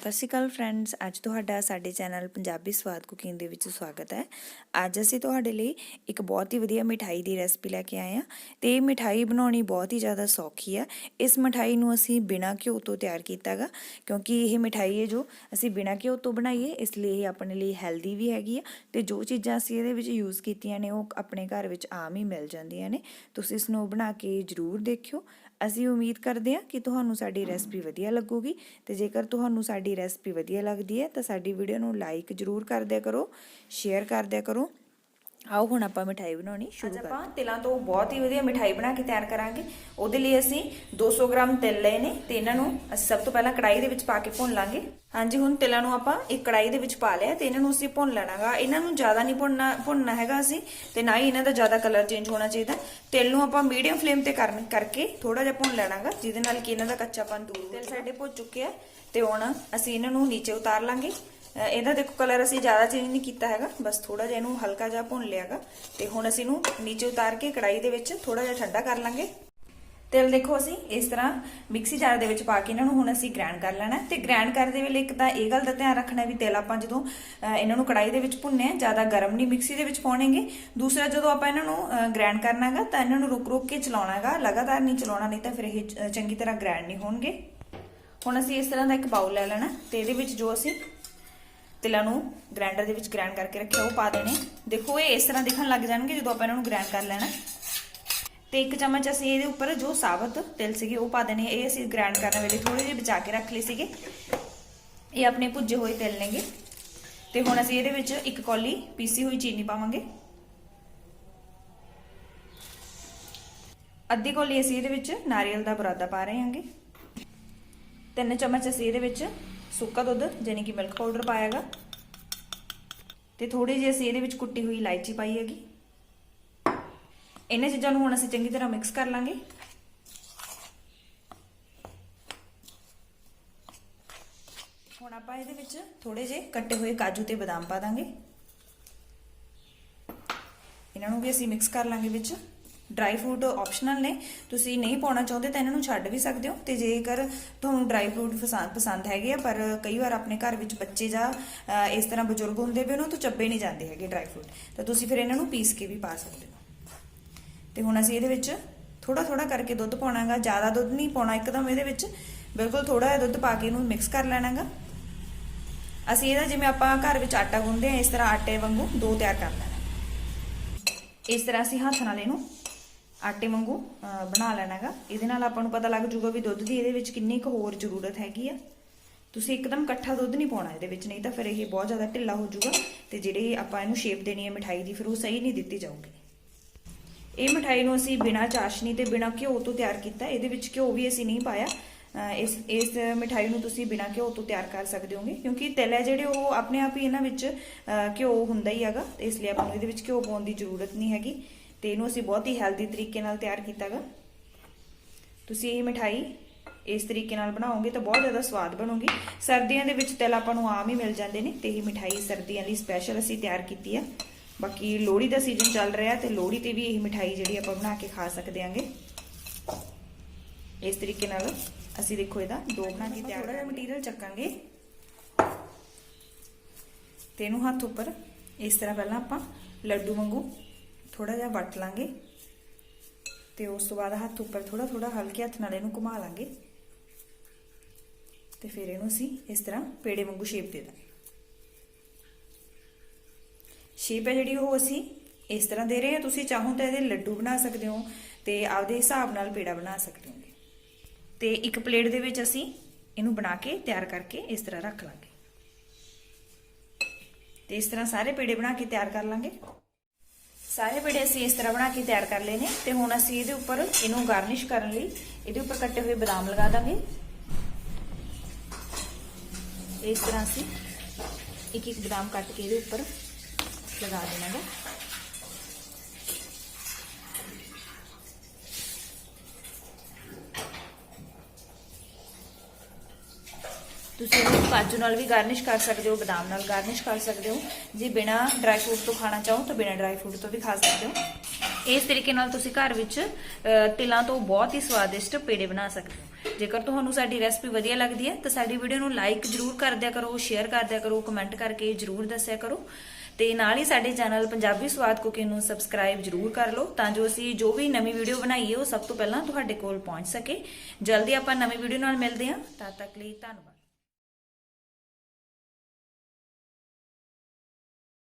ਸਤਿ ਸ਼੍ਰੀ ਅਕਾਲ ਫਰੈਂਡਸ, ਅੱਜ ਤੁਹਾਡਾ ਸਾਡੇ ਚੈਨਲ ਪੰਜਾਬੀ ਸਵਾਦ ਕੁਕਿੰਗ ਦੇ ਵਿੱਚ ਸਵਾਗਤ ਹੈ। ਅੱਜ ਅਸੀਂ ਤੁਹਾਡੇ ਲਈ ਇੱਕ ਬਹੁਤ ਹੀ ਵਧੀਆ ਮਿਠਾਈ ਦੀ ਰੈਸਪੀ ਲੈ ਕੇ ਆਏ ਹਾਂ ਤੇ ਇਹ ਮਿਠਾਈ ਬਣਾਉਣੀ ਬਹੁਤ ਹੀ ਜ਼ਿਆਦਾ ਸੌਖੀ ਹੈ। ਇਸ ਮਿਠਾਈ ਨੂੰ ਅਸੀਂ ਬਿਨਾਂ ਘਿਓ ਤੋਂ ਤਿਆਰ ਕੀਤਾ ਗਾ, ਕਿਉਂਕਿ ਇਹ ਮਿਠਾਈ ਹੈ ਜੋ ਅਸੀਂ ਬਿਨਾਂ ਘਿਓ ਤੋਂ ਬਣਾਈਏ, ਇਸ ਲਈ ਇਹ ਆਪਣੇ ਲਈ ਹੈਲਦੀ ਵੀ ਹੈਗੀ ਆ ਤੇ ਜੋ ਚੀਜ਼ਾਂ ਅਸੀਂ ਇਹਦੇ ਵਿੱਚ ਯੂਜ਼ ਕੀਤੀਆਂ ਨੇ ਉਹ ਆਪਣੇ ਘਰ ਵਿੱਚ ਆਮ ਹੀ ਮਿਲ ਜਾਂਦੀਆਂ ਨੇ। ਤੁਸੀਂ ਇਸ ਨੂੰ ਬਣਾ ਕੇ ਜ਼ਰੂਰ ਦੇਖਿਓ। ਅਸੀਂ ਉਮੀਦ ਕਰਦੇ ਹਾਂ ਕਿ ਤੁਹਾਨੂੰ ਸਾਡੀ ਰੈਸਪੀ ਵਧੀਆ ਲੱਗੂਗੀ ਤੇ ਜੇਕਰ ਤੁਹਾਨੂੰ ਸਾਡੀ ਰੈਸਪੀ ਵਧੀਆ ਲੱਗਦੀ ਹੈ ਤਾਂ ਸਾਡੀ ਵੀਡੀਓ ਨੂੰ ਲਾਈਕ ਜ਼ਰੂਰ ਕਰ ਦਿਆ ਕਰੋ, ਸ਼ੇਅਰ ਕਰ ਦਿਆ ਕਰੋ। ਆਓ ਹੁਣ ਆਪਾਂ ਮਿਠਾਈ ਬਣਾਉਣੀ ਸ਼ੁਰੂ ਕਰਦੇ ਹਾਂ। ਆਪਾਂ ਤਿਲਾਂ ਤੋਂ ਬਹੁਤ ਹੀ ਵਧੀਆ ਮਿਠਾਈ ਬਣਾ ਕੇ ਤਿਆਰ ਕਰਾਂਗੇ। ਉਹਦੇ ਲਈ ਅਸੀਂ 200 ਗ੍ਰਾਮ ਤਿਲ ਲਏ ਨੇ ਤੇ ਇਹਨਾਂ ਨੂੰ ਅਸੀਂ ਸਭ ਤੋਂ ਪਹਿਲਾਂ ਕੜਾਈ ਦੇ ਵਿੱਚ ਪਾ ਕੇ ਭੁੰਨ ਲਾਂਗੇ। ਹਾਂਜੀ, ਹੁਣ ਤਿਲਾਂ ਨੂੰ ਆਪਾਂ ਇੱਕ ਕੜਾਈ ਦੇ ਵਿੱਚ ਪਾ ਲਿਆ ਤੇ ਇਹਨਾਂ ਨੂੰ ਅਸੀਂ ਭੁੰਨ ਲੈਣਾਗਾ। ਇਹਨਾਂ ਨੂੰ ਜ਼ਿਆਦਾ ਨਹੀਂ ਭੁੰਨਣਾ ਹੈਗਾ ਅਸੀਂ, ਤੇ ਨਾ ਹੀ ਇਹਨਾਂ ਦਾ ਜ਼ਿਆਦਾ ਕਲਰ ਚੇਂਜ ਹੋਣਾ ਚਾਹੀਦਾ। ਤਿਲ ਨੂੰ ਆਪਾਂ ਮੀਡੀਅਮ ਫਲੇਮ ਤੇ ਕਰਕੇ ਥੋੜਾ ਜਿਹਾ ਭੁੰਨ ਲੈਣਾਗਾ, ਜਿਹਦੇ ਨਾਲ ਕਿ ਇਹਨਾਂ ਦਾ ਕੱਚਾਪਨ ਦੂਰ। ਤਿਲ ਸਾਡੇ ਭੁੱਜ ਚੁੱਕੇ ਆ ਤੇ ਹੁਣ ਅਸੀਂ ਇਹਨਾਂ ਨੂੰ ਨੀਚੇ ਉਤਾਰ ਲਾਂਗੇ। ਇਹਦਾ ਦੇਖੋ ਕਲਰ ਅਸੀਂ ਜ਼ਿਆਦਾ ਚੇਂਜ ਨਹੀਂ ਕੀਤਾ ਹੈਗਾ, ਬਸ ਥੋੜਾ ਜਿਹਾ ਇਹਨੂੰ ਹਲਕਾ ਜਿਹਾ ਭੁੰਨ ਲਿਆਗਾ ਤੇ ਹੁਣ ਅਸੀਂ ਇਹਨੂੰ ਨੀਚੇ ਉਤਾਰ ਕੇ ਕੜਾਈ ਦੇ ਵਿੱਚ ਥੋੜਾ ਜਿਹਾ ਠੰਡਾ ਕਰ ਲਾਂਗੇ। ਤਿਲ ਦੇਖੋ ਅਸੀਂ ਇਸ ਤਰ੍ਹਾਂ ਮਿਕਸੀ ਜਾਰ ਦੇ ਵਿੱਚ ਪਾ ਕੇ ਇਹਨਾਂ ਨੂੰ ਹੁਣ ਅਸੀਂ ਗ੍ਰਾਈਂਡ ਕਰ ਲੈਣਾ। ਤੇ ਗ੍ਰਾਈਂਡ ਕਰਦੇ ਵੇਲੇ ਇੱਕ ਤਾਂ ਇਹ ਗੱਲ ਦਾ ਧਿਆਨ ਰੱਖਣਾ ਵੀ ਤਿਲ ਆਪਾਂ ਜਦੋਂ ਇਹਨਾਂ ਨੂੰ ਕੜਾਈ ਦੇ ਵਿੱਚ ਭੁੰਨੇ ਆ ਜ਼ਿਆਦਾ ਗਰਮ ਨਹੀਂ ਮਿਕਸੀ ਦੇ ਵਿੱਚ ਪਾਉਣੇਗੇ। ਦੂਸਰਾ, ਜਦੋਂ ਆਪਾਂ ਇਹਨਾਂ ਨੂੰ ਗ੍ਰਾਈਂਡ ਕਰਨਾਗਾ ਤਾਂ ਇਹਨਾਂ ਨੂੰ ਰੁਕ ਕੇ ਚਲਾਉਣਾਗਾ, ਲਗਾਤਾਰ ਨਹੀਂ ਚਲਾਉਣਾ, ਨਹੀਂ ਤਾਂ ਫਿਰ ਇਹ ਚੰਗੀ ਤਰ੍ਹਾਂ ਗ੍ਰਾਈਂਡ ਨਹੀਂ ਹੋਣਗੇ। ਹੁਣ ਅਸੀਂ ਇਸ ਤਰ੍ਹਾਂ ਦਾ ਇੱਕ ਬਾਉਲ ਲੈ ਲੈਣਾ ਤੇ ਇਹਦੇ ਵਿੱਚ ਜੋ ਅਸੀਂ ਤਿਲਾਂ ਨੂੰ ਗ੍ਰਾਈਂਡਰ ਦੇ ਵਿੱਚ ਗ੍ਰਾਈਂਡ ਕਰਕੇ ਰੱਖਿਆ ਉਹ ਪਾ ਦੇਣੇ। ਦੇਖੋ ਇਹ ਇਸ ਤਰ੍ਹਾਂ ਦਿਖਣ ਲੱਗ ਜਾਣਗੇ ਜਦੋਂ ਆਪਾਂ ਇਹਨਾਂ ਨੂੰ ਗ੍ਰਾਈਂਡ ਕਰ ਲੈਣਾ। ਤੇ ਇੱਕ ਚਮਚ ਅਸੀਂ ਇਹਦੇ ਉੱਪਰ ਜੋ ਸਾਬਤ ਤਿਲ ਸੀਗੇ ਉਹ ਪਾ ਦੇਣੇ। ਇਹ ਅਸੀਂ ਗ੍ਰਾਈਂਡ ਕਰਨ ਵੇਲੇ ਥੋੜੇ ਜਿਹੇ ਬਚਾ ਕੇ ਰੱਖ ਲਏ ਸੀਗੇ। ਇਹ ਆਪਣੇ ਭੁੱਜੇ ਹੋਏ ਤਿਲ ਨੇਗੇ। ਤੇ ਹੁਣ ਅਸੀਂ ਇਹਦੇ ਵਿੱਚ ਇੱਕ ਕੌਲੀ ਪੀਸੀ ਹੋਈ ਚੀਨੀ ਪਾਵਾਂਗੇ। ਅੱਧੀ ਕੌਲੀ ਅਸੀਂ ਇਹਦੇ ਵਿੱਚ ਨਾਰੀਅਲ ਦਾ ਬੁਰਾਦਾ ਪਾ ਰਹੇ ਹਾਂਗੇ। 3 ਚਮਚ ਅਸੀਂ ਇਹਦੇ ਵਿੱਚ ਸੁੱਕਾ ਦੁੱਧ ਯਾਨੀ ਕਿ ਮਿਲਕ ਪਾਊਡਰ ਪਾਇਆਗਾ ਤੇ ਥੋੜੀ ਜਿਹੀ ਅਸੀਂ ਇਹਦੇ ਵਿੱਚ ਕੁੱਟੀ ਹੋਈ ਇਲਾਇਚੀ ਪਾਈ ਹੈਗੀ। ਇਹਨਾਂ ਚੀਜ਼ਾਂ ਨੂੰ ਹੁਣ ਅਸੀਂ ਚੰਗੀ ਤਰ੍ਹਾਂ ਮਿਕਸ ਕਰ ਲਾਂਗੇ। ਹੁਣ ਆਪਾਂ ਇਹਦੇ ਵਿੱਚ ਥੋੜੇ ਜਿਹੇ ਕੱਟੇ ਹੋਏ ਕਾਜੂ ਤੇ ਬਦਾਮ ਪਾ ਦਾਂਗੇ। ਇਹਨਾਂ ਨੂੰ ਵੀ ਅਸੀਂ ਮਿਕਸ ਕਰ ਲਾਂਗੇ ਵਿੱਚ। ਡਰਾਈ ਫਰੂਟ ਆਪਸ਼ਨਲ ਨੇ, ਤੁਸੀਂ ਨਹੀਂ ਪਾਉਣਾ ਚਾਹੁੰਦੇ ਤਾਂ ਇਹਨਾਂ ਨੂੰ ਛੱਡ ਵੀ ਸਕਦੇ ਹੋ। ਤੇ ਜੇਕਰ ਤੁਹਾਨੂੰ ਡਰਾਈ ਫਰੂਟ ਪਸੰਦ ਹੈਗੇ ਆ ਪਰ ਕਈ ਵਾਰ ਆਪਣੇ ਘਰ ਵਿੱਚ ਬੱਚੇ ਜਾਂ ਇਸ ਤਰ੍ਹਾਂ ਬਜ਼ੁਰਗ ਹੁੰਦੇ ਵੀ ਉਹਨਾਂ ਤੋਂ ਚੱਬੇ ਨਹੀਂ ਜਾਂਦੇ ਹੈਗੇ ਡਰਾਈ ਫਰੂਟ, ਤਾਂ ਤੁਸੀਂ ਫਿਰ ਇਹਨਾਂ ਨੂੰ ਪੀਸ ਕੇ ਵੀ ਪਾ ਸਕਦੇ ਹੋ। ਤੇ ਹੁਣ ਅਸੀਂ ਇਹਦੇ ਵਿੱਚ ਥੋੜਾ ਥੋੜਾ ਕਰਕੇ ਦੁੱਧ ਪਾਉਣਾਗਾ, ਜ਼ਿਆਦਾ ਦੁੱਧ ਨਹੀਂ ਪਾਉਣਾ ਇੱਕਦਮ ਇਹਦੇ ਵਿੱਚ, ਬਿਲਕੁਲ ਥੋੜਾ ਜਿਹਾ ਦੁੱਧ ਪਾ ਕੇ ਇਹਨੂੰ ਮਿਕਸ ਕਰ ਲੈਣਾਗਾ। ਅਸੀਂ ਇਹਦਾ ਜਿਵੇਂ ਆਪਾਂ ਘਰ ਵਿੱਚ ਆਟਾ ਗੁੰਨਦੇ ਆ ਇਸ ਤਰ੍ਹਾਂ ਆਟੇ ਵਾਂਗੂ ਡੋ ਤਿਆਰ ਕਰ ਲੈਣਾ। ਇਸ ਤਰ੍ਹਾਂ ਅਸੀਂ ਹੱਥ ਨਾਲ ਇਹਨੂੰ ਆਟੇ ਵਾਂਗੂ ਬਣਾ ਲੈਣਾਗਾ। ਇਹਦੇ ਨਾਲ ਆਪਾਂ ਨੂੰ ਪਤਾ ਲੱਗ ਜੂਗਾ ਵੀ ਦੁੱਧ ਦੀ ਇਹਦੇ ਵਿੱਚ ਕਿੰਨੀ ਕੁ ਹੋਰ ਜ਼ਰੂਰਤ ਹੈਗੀ ਆ। ਤੁਸੀਂ ਇੱਕਦਮ ਇਕੱਠਾ ਦੁੱਧ ਨਹੀਂ ਪਾਉਣਾ ਇਹਦੇ ਵਿੱਚ, ਨਹੀਂ ਤਾਂ ਫਿਰ ਇਹ ਬਹੁਤ ਜ਼ਿਆਦਾ ਢਿੱਲਾ ਹੋ ਜਾਊਗਾ ਤੇ ਜਿਹੜੀ ਆਪਾਂ ਇਹਨੂੰ ਸ਼ੇਪ ਦੇਣੀ ਹੈ ਮਿਠਾਈ ਦੀ ਫਿਰ ਉਹ ਸਹੀ ਨਹੀਂ ਦਿੱਤੀ ਜਾਊਗੀ। ਇਹ ਮਿਠਾਈ ਨੂੰ ਅਸੀਂ ਬਿਨਾਂ ਚਾਸ਼ਨੀ ਤੇ ਬਿਨਾਂ ਘਿਓ ਤੋਂ ਤਿਆਰ ਕੀਤਾ। ਇਹਦੇ ਵਿੱਚ ਘਿਓ ਵੀ ਅਸੀਂ ਨਹੀਂ ਪਾਇਆ। ਇਸ ਮਿਠਾਈ ਨੂੰ ਤੁਸੀਂ ਬਿਨਾਂ ਘਿਓ ਤੋਂ ਤਿਆਰ ਕਰ ਸਕਦੇ ਹੋਗੇ, ਕਿਉਂਕਿ ਤਿਲ ਹੈ ਜਿਹੜੇ ਉਹ ਆਪਣੇ ਆਪ ਹੀ ਇਹਨਾਂ ਵਿੱਚ ਘਿਓ ਹੁੰਦਾ ਹੀ ਹੈਗਾ, ਤੇ ਇਸ ਲਈ ਆਪਾਂ ਨੂੰ ਇਹਦੇ ਵਿੱਚ ਘਿਓ ਪਾਉਣ ਦੀ ਜ਼ਰੂਰਤ ਨਹੀਂ ਹੈਗੀ। ਤੇ ਇਹਨੂੰ ਅਸੀਂ ਬਹੁਤ ਹੀ ਹੈਲਦੀ ਤਰੀਕੇ ਨਾਲ ਤਿਆਰ ਕੀਤਾਗਾ। ਤੁਸੀਂ ਇਹ ਮਿਠਾਈ ਇਸ ਤਰੀਕੇ ਨਾਲ ਬਣਾਓਗੇ ਤਾਂ ਬਹੁਤ ਜ਼ਿਆਦਾ ਸਵਾਦ ਬਣੂਗੀ। ਸਰਦੀਆਂ ਦੇ ਵਿੱਚ ਤਿਲ ਆਪਾਂ ਨੂੰ ਆਮ ਹੀ ਮਿਲ ਜਾਂਦੇ ਨੇ ਤੇ ਇਹ ਮਿਠਾਈ ਸਰਦੀਆਂ ਲਈ ਸਪੈਸ਼ਲ ਅਸੀਂ ਤਿਆਰ ਕੀਤੀ ਆ। ਬਾਕੀ ਲੋਹੜੀ ਦਾ ਸੀਜ਼ਨ ਚੱਲ ਰਿਹਾ ਤੇ ਲੋਹੜੀ ਤੇ ਵੀ ਇਹ ਮਿਠਾਈ ਜਿਹੜੀ ਆਪਾਂ ਬਣਾ ਕੇ ਖਾ ਸਕਦੇ ਆਂਗੇ। ਇਸ ਤਰੀਕੇ ਨਾਲ ਅਸੀਂ ਦੇਖੋ ਇਹਦਾ ਡੋ ਬਣਾ ਕੇ ਤਿਆਰ। ਥੋੜਾ ਜਿਹਾ ਮਟੀਰੀਅਲ ਚੱਕਾਂਗੇ ਤੇ ਇਹਨੂੰ ਹੱਥ ਉੱਪਰ ਇਸ ਤਰ੍ਹਾਂ ਪਹਿਲਾਂ ਆਪਾਂ ਲੱਡੂ ਵਾਂਗੂ ਥੋੜਾ ਜਿਹਾ ਵੱਟ ਲਾਂਗੇ ਤੇ ਉਸ ਤੋਂ ਬਾਅਦ ਹੱਥ ਉੱਪਰ ਥੋੜਾ ਥੋੜਾ ਹਲਕੇ ਹੱਥ ਨਾਲ ਇਹਨੂੰ ਘੁਮਾ ਲਾਂਗੇ ਤੇ ਫਿਰ ਇਹਨੂੰ ਅਸੀਂ ਇਸ ਤਰ੍ਹਾਂ ਪੇੜੇ ਵਾਂਗੂ ਸ਼ੇਪ ਦੇ ਦਾਂਗੇ। ਸ਼ੇਪ ਹੈ ਜਿਹੜੀ ਉਹ ਅਸੀਂ ਇਸ ਤਰ੍ਹਾਂ ਦੇ ਰਹੇ ਹਾਂ। ਤੁਸੀਂ ਚਾਹੋ ਤਾਂ ਇਹਦੇ ਲੱਡੂ ਬਣਾ ਸਕਦੇ ਹੋ ਤੇ ਆਪਦੇ ਹਿਸਾਬ ਨਾਲ ਪੇੜਾ ਬਣਾ ਸਕਦੇ ਹੋ। ਤੇ ਇੱਕ ਪਲੇਟ ਦੇ ਵਿੱਚ ਅਸੀਂ ਇਹਨੂੰ ਬਣਾ ਕੇ ਤਿਆਰ ਕਰਕੇ ਇਸ ਤਰ੍ਹਾਂ ਰੱਖ ਲਾਂਗੇ ਤੇ ਇਸ ਤਰ੍ਹਾਂ ਸਾਰੇ ਪੇੜੇ ਬਣਾ ਕੇ ਤਿਆਰ ਕਰ ਲਾਂਗੇ। ਸਾਰੇ ਪੇੜੇ ਅਸੀਂ ਇਸ ਤਰ੍ਹਾਂ ਬਣਾ ਕੇ ਤਿਆਰ ਕਰ ਲਏ ਨੇ ਤੇ ਹੁਣ ਅਸੀਂ ਇਹਦੇ ਉੱਪਰ ਇਹਨੂੰ ਗਾਰਨਿਸ਼ ਕਰਨ ਲਈ ਇਹਦੇ ਉੱਪਰ ਕੱਟੇ ਹੋਏ ਬਦਾਮ ਲਗਾ ਦਾਂਗੇ। ਇਸ ਤਰ੍ਹਾਂ ਅਸੀਂ ਇੱਕ ਇੱਕ ਬਦਾਮ ਕੱਟ ਕੇ ਇਹਦੇ ਉੱਪਰ ਲਗਾ ਦੇਣਾ ਹੈ। ਤੁਸੀਂ ਇਹਨੂੰ ਕਾਜੂ ਨਾਲ ਵੀ ਗਾਰਨਿਸ਼ ਕਰ ਸਕਦੇ ਹੋ, ਬਦਾਮ ਨਾਲ ਗਾਰਨਿਸ਼ ਕਰ ਸਕਦੇ ਹੋ। ਜੇ ਬਿਨਾਂ ਡਰਾਈ ਫਰੂਟ ਤੋਂ ਖਾਣਾ ਚਾਹੋ ਤਾਂ ਬਿਨਾਂ ਡਰਾਈ ਫਰੂਟ ਤੋਂ ਵੀ ਖਾ ਸਕਦੇ ਹੋ। ਇਸ ਤਰੀਕੇ ਨਾਲ ਤੁਸੀਂ ਘਰ ਵਿੱਚ ਤਿਲਾਂ ਤੋਂ ਬਹੁਤ ਹੀ ਸਵਾਦਿਸ਼ਟ ਪੇੜੇ ਬਣਾ ਸਕਦੇ ਹੋ। ਜੇਕਰ ਤੁਹਾਨੂੰ ਸਾਡੀ ਰੈਸਪੀ ਵਧੀਆ ਲੱਗਦੀ ਹੈ ਤਾਂ ਸਾਡੀ ਵੀਡੀਓ ਨੂੰ ਲਾਈਕ ਜ਼ਰੂਰ ਕਰ ਦਿਆ ਕਰੋ, ਸ਼ੇਅਰ ਕਰ ਦਿਆ ਕਰੋ, ਕਮੈਂਟ ਕਰਕੇ ਜ਼ਰੂਰ ਦੱਸਿਆ ਕਰੋ ਤੇ ਨਾਲ ਹੀ ਸਾਡੇ ਚੈਨਲ ਪੰਜਾਬੀ ਸਵਾਦ ਕੁਕਿੰਗ ਨੂੰ ਸਬਸਕ੍ਰਾਈਬ ਜ਼ਰੂਰ ਕਰ ਲਓ ਤਾਂ ਜੋ ਅਸੀਂ ਜੋ ਵੀ ਨਵੀਂ ਵੀਡੀਓ ਬਣਾਈਏ ਉਹ ਸਭ ਤੋਂ ਪਹਿਲਾਂ ਤੁਹਾਡੇ ਕੋਲ ਪਹੁੰਚ ਸਕੇ। ਜਲਦੀ ਆਪਾਂ ਨਵੀਂ ਵੀਡੀਓ ਨਾਲ ਮਿਲਦੇ ਹਾਂ, ਤਦ ਤੱਕ ਲਈ ਧੰਨਵਾਦ।